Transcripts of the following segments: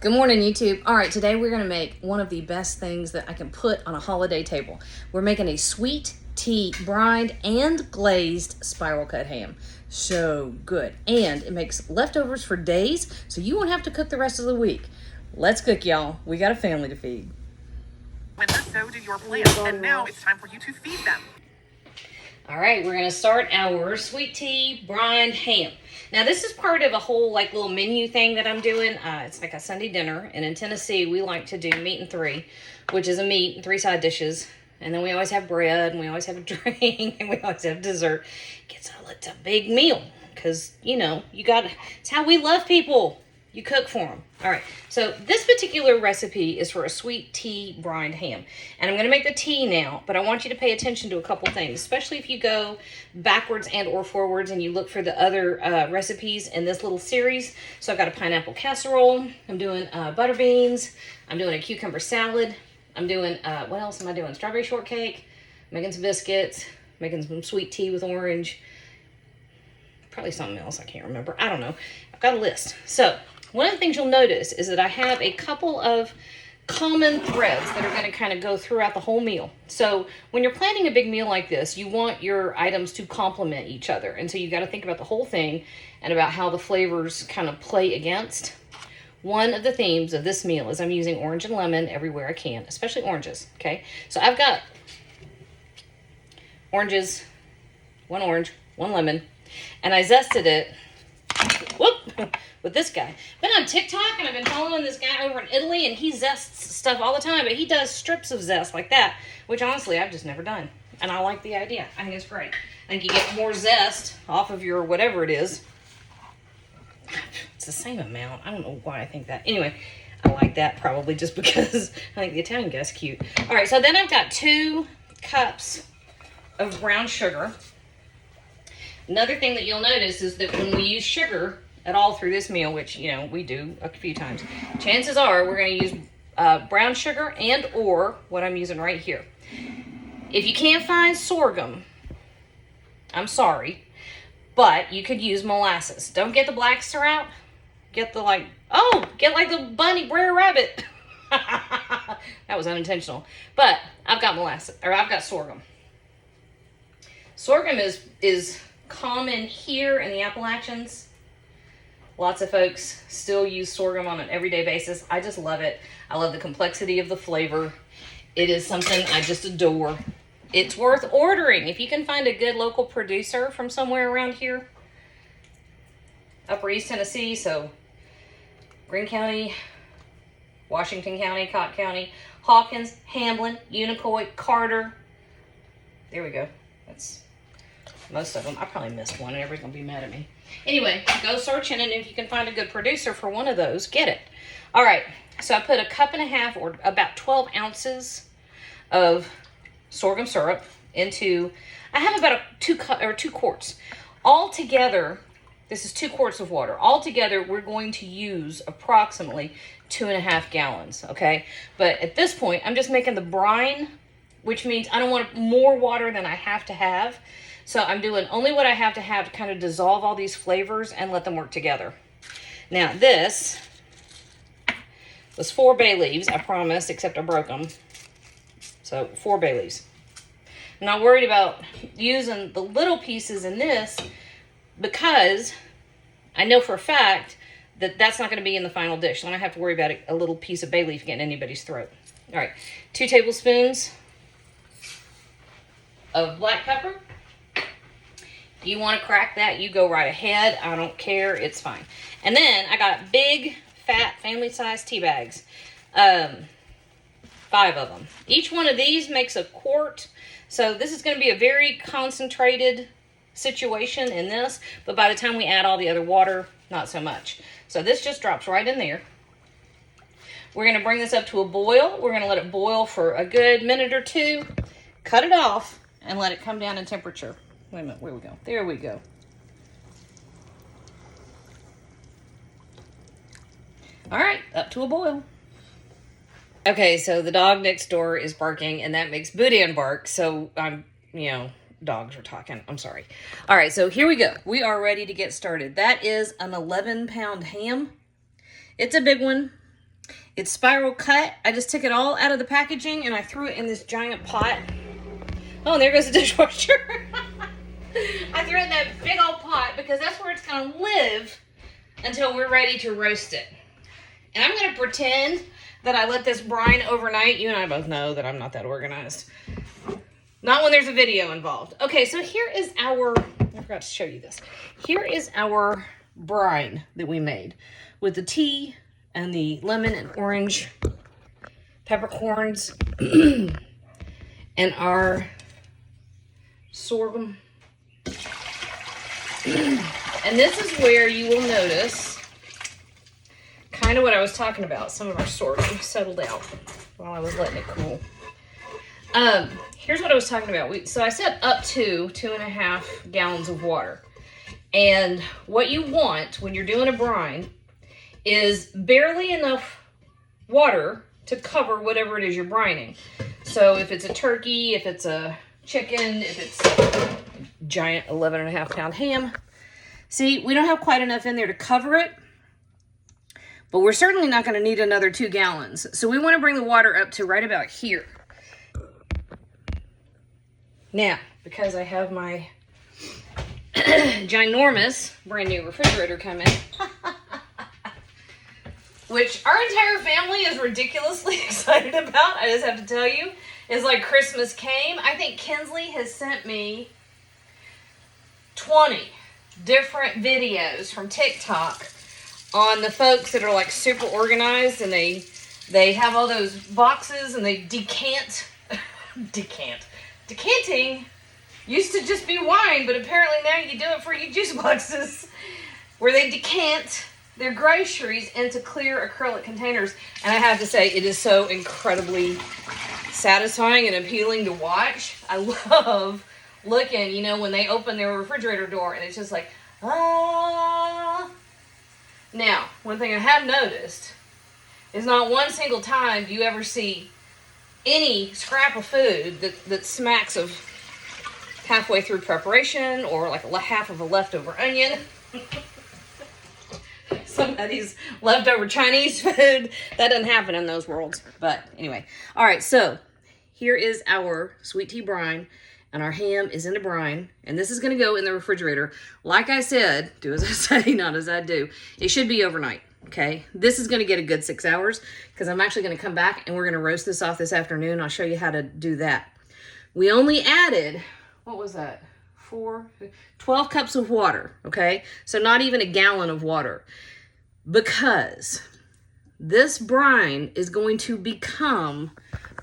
Good morning, YouTube. All right, today we're gonna make one of the best things that I can put on a holiday table. We're making a sweet tea brined and glazed spiral cut ham. So good. And it makes leftovers for days, so you won't have to cook the rest of the week. Let's cook, y'all. We got a family to feed. Winter, so do your plants, and now it's time for you to feed them. All right, we're gonna start our sweet tea brined ham. Now this is part of a whole little menu thing that I'm doing. It's like a Sunday dinner, and in Tennessee we like to do meat and three, which is a meat and 3 side dishes, and then we always have bread, and we always have a drink, and we always have dessert. It's a big meal because it's how we love people. You cook for them. All right, so this particular recipe is for a sweet tea brined ham. And I'm gonna make the tea now, but I want you to pay attention to a couple things, especially if you go backwards and or forwards and you look for the other recipes in this little series. So I've got a pineapple casserole, I'm doing butter beans, I'm doing a cucumber salad, I'm doing, what else am I doing? Strawberry shortcake, making some biscuits, making some sweet tea with orange, probably something else I can't remember. I don't know. I've got a list. So one of the things you'll notice is that I have a couple of common threads that are going to kind of go throughout the whole meal. So when you're planning a big meal like this, you want your items to complement each other. And so you got to think about the whole thing and about how the flavors kind of play against. One of the themes of this meal is I'm using orange and lemon everywhere I can, especially oranges, okay? So I've got oranges, 1 orange, 1 lemon, and I zested it, with this guy. Been on TikTok and I've been following this guy over in Italy, and he zests stuff all the time, but he does strips of zest like that, which honestly I've just never done. And I like the idea. I think it's great. I think you get more zest off of your whatever it is. It's the same amount. I don't know why I think that. Anyway, I like that probably just because I think the Italian guy's cute. All right, so then I've got 2 cups of brown sugar. Another thing that you'll notice is that when we use sugar at all through this meal, which, we do a few times, chances are we're going to use brown sugar and or what I'm using right here. If you can't find sorghum, I'm sorry, but you could use molasses. Don't get the black syrup. Get the get like the bunny Brer Rabbit. That was unintentional. But I've got molasses, or I've got sorghum. Sorghum is common here in the Appalachians. Lots of folks still use sorghum on an everyday basis. I just love it. I love the complexity of the flavor. It is something I just adore. It's worth ordering. If you can find a good local producer from somewhere around here, Upper East Tennessee, so Greene County, Washington County, Cott County, Hawkins, Hamlin, Unicoi, Carter. There we go. That's most of them. I probably missed one and everybody's gonna be mad at me. Anyway, go searching, and if you can find a good producer for one of those, get it. All right, so I put 1.5 cups or about 12 ounces of sorghum syrup into, I have about 2 quarts. All together, this is 2 quarts of water. All together, we're going to use approximately 2.5 gallons, okay? But at this point, I'm just making the brine, which means I don't want more water than I have to have. So I'm doing only what I have to kind of dissolve all these flavors and let them work together. Now this was 4 bay leaves, I promised, except I broke them. So 4 bay leaves. I'm not worried about using the little pieces in this because I know for a fact that that's not going to be in the final dish. So I don't have to worry about a little piece of bay leaf getting anybody's throat. All right, 2 tablespoons of black pepper. You want to crack that, you go right ahead. I don't care, it's fine. And then I got big, fat, family-sized tea bags. 5 of them. Each one of these makes a quart. So this is going to be a very concentrated situation in this. But by the time we add all the other water, not so much. So this just drops right in there. We're going to bring this up to a boil. We're going to let it boil for a good minute or 2. Cut it off and let it come down in temperature. Wait a minute, where we go? There we go. All right, up to a boil. Okay, so the dog next door is barking, and that makes Boudin bark. So I'm, dogs are talking. I'm sorry. All right, so here we go. We are ready to get started. That is an 11-pound ham. It's a big one. It's spiral cut. I just took it all out of the packaging and I threw it in this giant pot. Oh, and there goes the dishwasher. I threw it in that big old pot because that's where it's going to live until we're ready to roast it. And I'm going to pretend that I let this brine overnight. You and I both know that I'm not that organized. Not when there's a video involved. Okay, so here is our, I forgot to show you this. Here is our brine that we made with the tea and the lemon and orange peppercorns and our sorghum. And this is where you will notice kind of what I was talking about. Some of our sorghum settled out while I was letting it cool. Here's what I was talking about. So I said up to 2.5 gallons of water. And what you want when you're doing a brine is barely enough water to cover whatever it is you're brining. So if it's a turkey, if it's a chicken, if it's a giant 11.5 pound ham. See, we don't have quite enough in there to cover it, but we're certainly not going to need another 2 gallons. So we want to bring the water up to right about here. Now, because I have my ginormous brand new refrigerator coming, which our entire family is ridiculously excited about, I just have to tell you, is like Christmas came. I think Kinsley has sent me 20 different videos from TikTok on the folks that are like super organized and they have all those boxes and they decant. Decanting used to just be wine, but apparently now you do it for your juice boxes where they decant their groceries into clear acrylic containers. And I have to say, it is so incredibly satisfying and appealing to watch. I love looking, you know, when they open their refrigerator door and it's just like, ah. Now, one thing I have noticed is not one single time do you ever see any scrap of food that smacks of halfway through preparation or like half of a leftover onion. Somebody's leftover Chinese food. That doesn't happen in those worlds. But anyway. All right, so here is our sweet tea brine. And our ham is in the brine. And this is going to go in the refrigerator. Like I said, do as I say, not as I do. It should be overnight. Okay, this is going to get a good 6 hours because I'm actually going to come back and we're going to roast this off this afternoon. I'll show you how to do that. We only added, what was that? 12 cups of water. Okay, so not even a gallon of water because this brine is going to become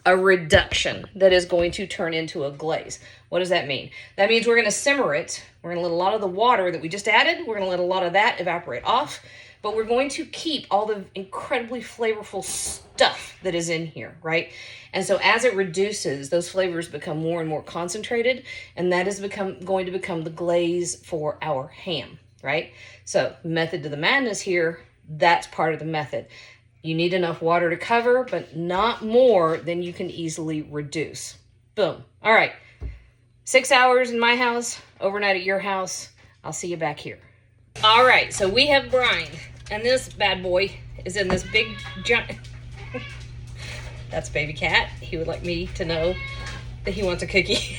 a reduction that is going to turn into a glaze. What does that mean? That means we're going to simmer it. We're going to let a lot of the water that we just added, we're going to let a lot of that evaporate off. But we're going to keep all the incredibly flavorful stuff that is in here, right? And so as it reduces, those flavors become more and more concentrated, and that is going to become the glaze for our ham, right? So method to the madness here, that's part of the method. You need enough water to cover, but not more than you can easily reduce. Boom. All right. 6 hours in my house, overnight at your house. I'll see you back here. All right, so we have brine. And this bad boy is in this big giant... That's baby cat. He would like me to know that he wants a cookie.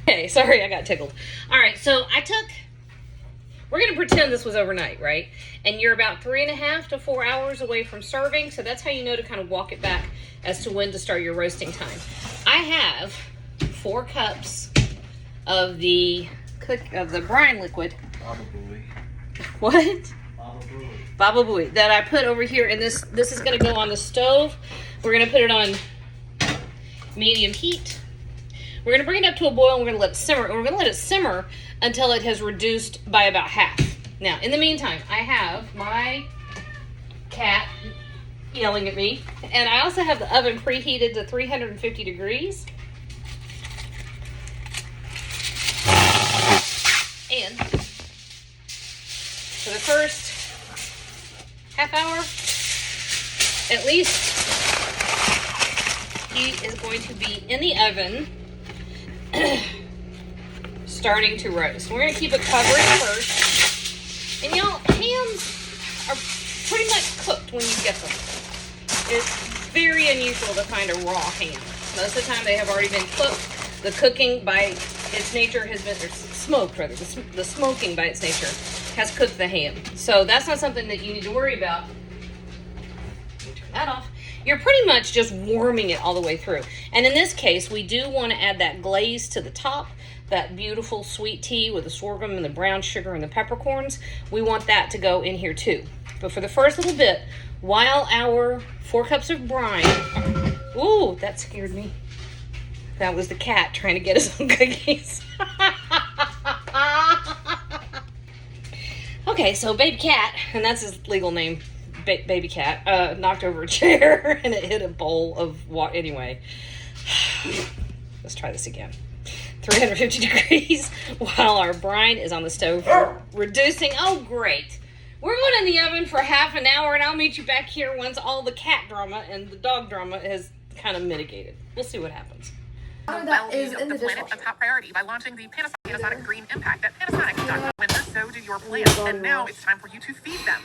Okay, sorry, I got tickled. All right, so we're going to pretend this was overnight, right? And you're about 3.5 to 4 hours away from serving. So that's how you know to kind of walk it back as to when to start your roasting time. I have 4 cups of the brine liquid. Baba Booey. What? Baba Booey. Baba Booey. That I put over here, and this is going to go on the stove. We're going to put it on medium heat. We're going to bring it up to a boil, and we're going to let it simmer. And we're going to let it simmer until it has reduced by about half. Now, in the meantime, I have my cat yelling at me, and I also have the oven preheated to 350 degrees. And for the first half hour, at least, he is going to be in the oven starting to roast. We're going to keep it covered first. And y'all, hams when you get them. It's very unusual to find a raw ham. Most of the time they have already been cooked. The cooking by its nature has been, or smoked rather, the smoking by its nature has cooked the ham. So that's not something that you need to worry about. Turn that off. You're pretty much just warming it all the way through. And in this case, we do want to add that glaze to the top, that beautiful sweet tea with the sorghum and the brown sugar and the peppercorns. We want that to go in here too. But for the first little bit, while our 4 cups of brine, ooh, that scared me. That was the cat trying to get us some cookies. Okay, so baby cat, and that's his legal name, baby cat, knocked over a chair and it hit a bowl of water. Anyway, let's try this again. 350 degrees while our brine is on the stove, reducing. Oh, great. We're going in the oven for half an hour, and I'll meet you back here once all the cat drama and the dog drama has kind of mitigated. We'll see what happens. The well-being of the planet a top priority by launching the Panasonic Green Impact at Panasonic.com. When so do your plants, and now it's time for you to feed them.